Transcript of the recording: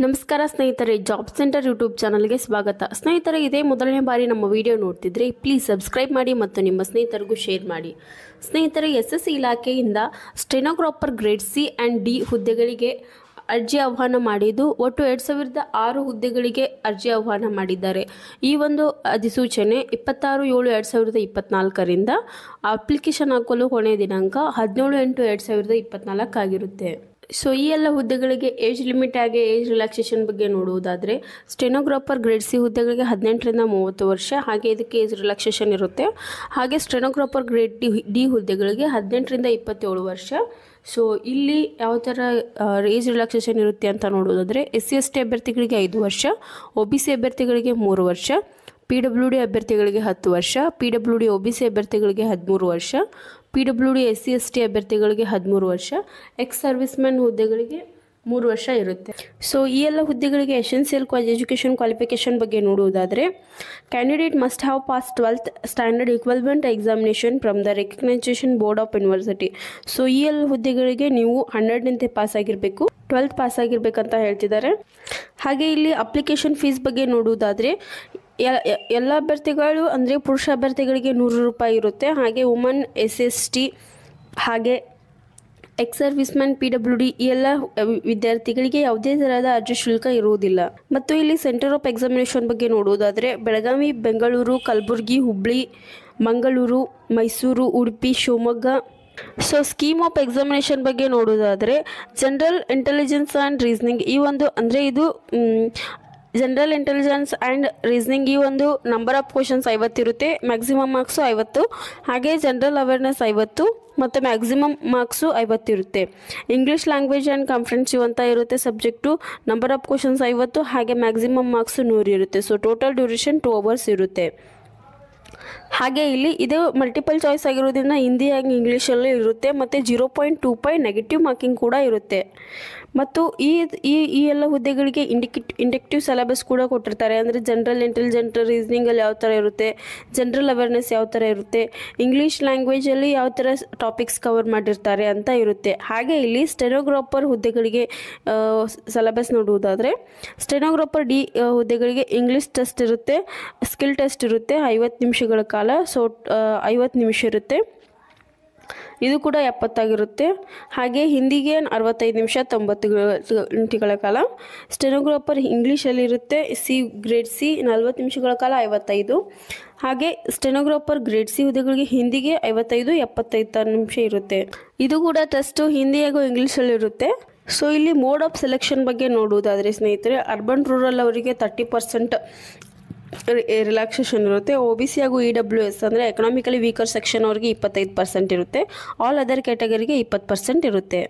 ನಮಸ್ಕಾರ ಸ್ನೇಹಿತರೆ, job centre YouTube ಚಾನಲ್ಗೆ ಸ್ವಾಗತ. ಸ್ನೇಹಿತರೆ, ಇದೇ ಮೊದಲನೇ ಬಾರಿ ನಮ್ಮ ವಿಡಿಯೋ ನೋಡ್ತಿದ್ರೆ ಪ್ಲೀಸ್ ಸಬ್ಸ್ಕ್ರೈಬ್ ಮಾಡಿ ಮತ್ತು ನಿಮ್ಮ ಸ್ನೇಹಿತರಿಗೂ ಶೇರ್ ಮಾಡಿ. ಸ್ನೇಹಿತರೆ, SSC ಇಲಾಖೆಯಿಂದ stenographer grade C and D ಹುದ್ದೆಗಳಿಗೆ ಅರ್ಜಿ ಆಹ್ವಾನ ಮಾಡಿದ್ದು ಒಟ್ಟು 2006 ಹುದ್ದೆಗಳಿಗೆ ಅರ್ಜಿ ಆಹ್ವಾನ ಮಾಡಿದ್ದಾರೆ. ಈ ಒಂದು ಅಧಿಸೂಚನೆ 26/7/2024ರಿಂದ ಅಪ್ಲಿಕೇಶನ್ ಹಾಕಲು ಕೊನೆಯ ದಿನಾಂಕ 17/8/2024 ಆಗಿರುತ್ತೆ. ಸೊ ಈ ಎಲ್ಲ ಹುದ್ದೆಗಳಿಗೆ ಏಜ್ ಲಿಮಿಟ್ ಆಗಿ ಏಜ್ ರಿಲ್ಯಾಕ್ಸೇಷನ್ ಬಗ್ಗೆ ನೋಡುವುದಾದರೆ ಸ್ಟೆನೋಗ್ರಾಫರ್ ಗ್ರೇಡ್ C ಹುದ್ದೆಗಳಿಗೆ 18ರಿಂದ 30 ವರ್ಷ, ಹಾಗೆ ಇದಕ್ಕೆ ಏಜ್ ರಿಲ್ಯಾಕ್ಸೇಷನ್ ಇರುತ್ತೆ. ಹಾಗೆ ಸ್ಟೆನೋಗ್ರಾಫರ್ ಗ್ರೇಡ್ D ಹುದ್ದೆಗಳಿಗೆ 18ರಿಂದ 27 ವರ್ಷ. ಸೊ ಇಲ್ಲಿ ಯಾವ ಥರ ಏಜ್ ರಿಲ್ಯಾಕ್ಸೇಷನ್ ಇರುತ್ತೆ ಅಂತ ನೋಡೋದಾದರೆ SC/ST ಅಭ್ಯರ್ಥಿಗಳಿಗೆ 5 ವರ್ಷ, OBC ಅಭ್ಯರ್ಥಿಗಳಿಗೆ 3 ವರ್ಷ, PWD ಅಭ್ಯರ್ಥಿಗಳಿಗೆ 10 ವರ್ಷ, PWD OBC ಅಭ್ಯರ್ಥಿಗಳಿಗೆ 13 ವರ್ಷ, PWD SC/ST ಅಭ್ಯರ್ಥಿಗಳಿಗೆ 13 ವರ್ಷ, ಎಕ್ಸ್ ಸರ್ವಿಸ್ಮೆನ್ ಹುದ್ದೆಗಳಿಗೆ 3 ವರ್ಷ ಇರುತ್ತೆ. ಸೊ ಈ ಎಲ್ಲ ಹುದ್ದೆಗಳಿಗೆ ಎಸೆನ್ಷಿಯಲ್ ಎಜುಕೇಷನ್ ಕ್ವಾಲಿಫಿಕೇಷನ್ ಬಗ್ಗೆ ನೋಡುವುದಾದರೆ candidate must have pass 12th standard equivalent examination from the recognition board of university. So ಈ ಎಲ್ಲ ಹುದ್ದೆಗಳಿಗೆ ನೀವು 100ನಂತೆ ಪಾಸ್ ಆಗಿರಬೇಕು, 12th ಪಾಸ್ ಆಗಿರಬೇಕಂತ ಹೇಳ್ತಿದ್ದಾರೆ. ಹಾಗೆ ಇಲ್ಲಿ ಅಪ್ಲಿಕೇಶನ್ ಫೀಸ್ ಬಗ್ಗೆ ನೋಡುವುದಾದರೆ ಎಲ್ಲ ಅಭ್ಯರ್ಥಿಗಳು ಅಂದರೆ ಪುರುಷ ಅಭ್ಯರ್ಥಿಗಳಿಗೆ 100 ರೂಪಾಯಿ ಇರುತ್ತೆ. ಹಾಗೆ ವುಮನ್ SC/ST ಹಾಗೆ ಎಕ್ಸ್ ಸರ್ವಿಸ್ಮೆನ್ PWD ಈ ಎಲ್ಲ ವಿದ್ಯಾರ್ಥಿಗಳಿಗೆ ಯಾವುದೇ ಥರದ ಅರ್ಜಿ ಶುಲ್ಕ ಇರುವುದಿಲ್ಲ. ಮತ್ತು ಇಲ್ಲಿ ಸೆಂಟರ್ ಆಫ್ ಎಕ್ಸಾಮಿನೇಷನ್ ಬಗ್ಗೆ ನೋಡುವುದಾದರೆ Belagavi, Bengaluru, Kalaburagi, Hubballi, Mangaluru, Mysuru, Udupi, Shivamogga. So scheme of examination ಬಗ್ಗೆ ನೋಡುವುದಾದರೆ ಜನರಲ್ ಇಂಟೆಲಿಜೆನ್ಸ್ ಆ್ಯಂಡ್ ರೀಸನಿಂಗ್ ಈ ಒಂದು ಅಂದರೆ ಇದು ಜನರಲ್ ಇಂಟೆಲಿಜೆನ್ಸ್ ಆ್ಯಂಡ್ ರೀಸನಿಂಗ್ ಈ ಒಂದು ನಂಬರ್ ಆಫ್ ಕ್ವಶನ್ಸ್ 50 ಇರುತ್ತೆ, ಮ್ಯಾಕ್ಸಿಮಮ್ ಮಾರ್ಕ್ಸು 50. ಹಾಗೆ ಜನರಲ್ ಅವೇರ್ನೆಸ್ 50 ಮತ್ತು ಮ್ಯಾಕ್ಸಿಮಮ್ ಮಾರ್ಕ್ಸು 50 ಇರುತ್ತೆ. ಇಂಗ್ಲೀಷ್ ಲ್ಯಾಂಗ್ವೇಜ್ ಆ್ಯಂಡ್ ಕಾಂಪ್ರಿಹೆನ್ಸಿವ್ ಅಂತ ಇರುತ್ತೆ ಸಬ್ಜೆಕ್ಟು, ನಂಬರ್ ಆಫ್ ಕ್ವಶನ್ಸ್ 50 ಹಾಗೆ ಮ್ಯಾಕ್ಸಿಮಮ್ ಮಾರ್ಕ್ಸು 100 ಇರುತ್ತೆ. ಸೊ ಟೋಟಲ್ ಡ್ಯೂರೇಷನ್ 2 hours ಇರುತ್ತೆ. ಹಾಗೆ ಇಲ್ಲಿ ಇದು ಮಲ್ಟಿಪಲ್ ಚಾಯ್ಸ್ ಆಗಿರೋದ್ರಿಂದ ಹಿಂದಿ ಹಾಗೆ ಇಂಗ್ಲೀಷಲ್ಲೂ ಇರುತ್ತೆ ಮತ್ತು 0.25 ನೆಗೆಟಿವ್ ಮಾರ್ಕಿಂಗ್ ಕೂಡ ಇರುತ್ತೆ. ಮತ್ತು ಈ ಎಲ್ಲ ಹುದ್ದೆಗಳಿಗೆ ಇಂಡಕ್ಟಿವ್ ಸಿಲೆಬಸ್ ಕೂಡ ಕೊಟ್ಟಿರ್ತಾರೆ. ಅಂದರೆ ಜನರಲ್ ಇಂಟೆಲಿಜೆಂಟ್ ರೀಸನಿಂಗಲ್ಲಿ ಯಾವ ಥರ ಇರುತ್ತೆ, ಜನರಲ್ ಅವೇರ್ನೆಸ್ ಯಾವ ಥರ ಇರುತ್ತೆ, ಇಂಗ್ಲೀಷ್ ಲ್ಯಾಂಗ್ವೇಜಲ್ಲಿ ಯಾವ ಥರ ಟಾಪಿಕ್ಸ್ ಕವರ್ ಮಾಡಿರ್ತಾರೆ ಅಂತ ಇರುತ್ತೆ. ಹಾಗೆ ಇಲ್ಲಿ ಸ್ಟೆನೋಗ್ರಾಫರ್ ಹುದ್ದೆಗಳಿಗೆ ಸಿಲೆಬಸ್ ನೋಡುವುದಾದರೆ ಸ್ಟೆನೋಗ್ರಾಫರ್ D ಹುದ್ದೆಗಳಿಗೆ ಇಂಗ್ಲೀಷ್ ಟೆಸ್ಟ್ ಇರುತ್ತೆ, ಸ್ಕಿಲ್ ಟೆಸ್ಟ್ ಇರುತ್ತೆ 50 ನಿಮಿಷಗಳ ಕಾಲ. ಸೊ 50 ನಿಮಿಷ ಇರುತ್ತೆ, ಇದು ಕೂಡ 70 ಆಗಿರುತ್ತೆ. ಹಾಗೆ ಹಿಂದಿಗೆ 65 ನಿಮಿಷ 90 ಗಂಟೆಗಳ ಕಾಲ. ಸ್ಟೆನೋಗ್ರಾಫರ್ ಇಂಗ್ಲೀಷಲ್ಲಿ ಇರುತ್ತೆ ಗ್ರೇಡ್ C 40 ನಿಮಿಷಗಳ ಕಾಲ 55. ಹಾಗೆ ಸ್ಟೆನೋಗ್ರಾಫರ್ ಗ್ರೇಡ್ C ಹುದ್ದೆಗಳಿಗೆ ಹಿಂದಿಗೆ 55 75 ನಿಮಿಷ ಇರುತ್ತೆ. ಇದು ಕೂಡ ಟೆಸ್ಟು ಹಿಂದಿ ಹಾಗೂ ಇಂಗ್ಲೀಷಲ್ಲಿ ಇರುತ್ತೆ. ಸೊ ಇಲ್ಲಿ ಮೋಡ್ ಆಫ್ ಸೆಲೆಕ್ಷನ್ ಬಗ್ಗೆ ನೋಡುವುದಾದರೆ ಸ್ನೇಹಿತರೆ ಅರ್ಬನ್ ರೂರಲ್ ಅವರಿಗೆ 30% ರಿಲ್ಯಾಕ್ಸೇಷನ್ ಇರುತ್ತೆ. OBC ಹಾಗೂ EWS ಅಂದರೆ ಎಕನಾಮಿಕಲಿ ವೀಕರ್ ಸೆಕ್ಷನ್ ಅವರಿಗೆ 25% ಇರುತ್ತೆ. ಆಲ್ ಅದರ್ ಕ್ಯಾಟಗರಿಗೆ 20% ಇರುತ್ತೆ.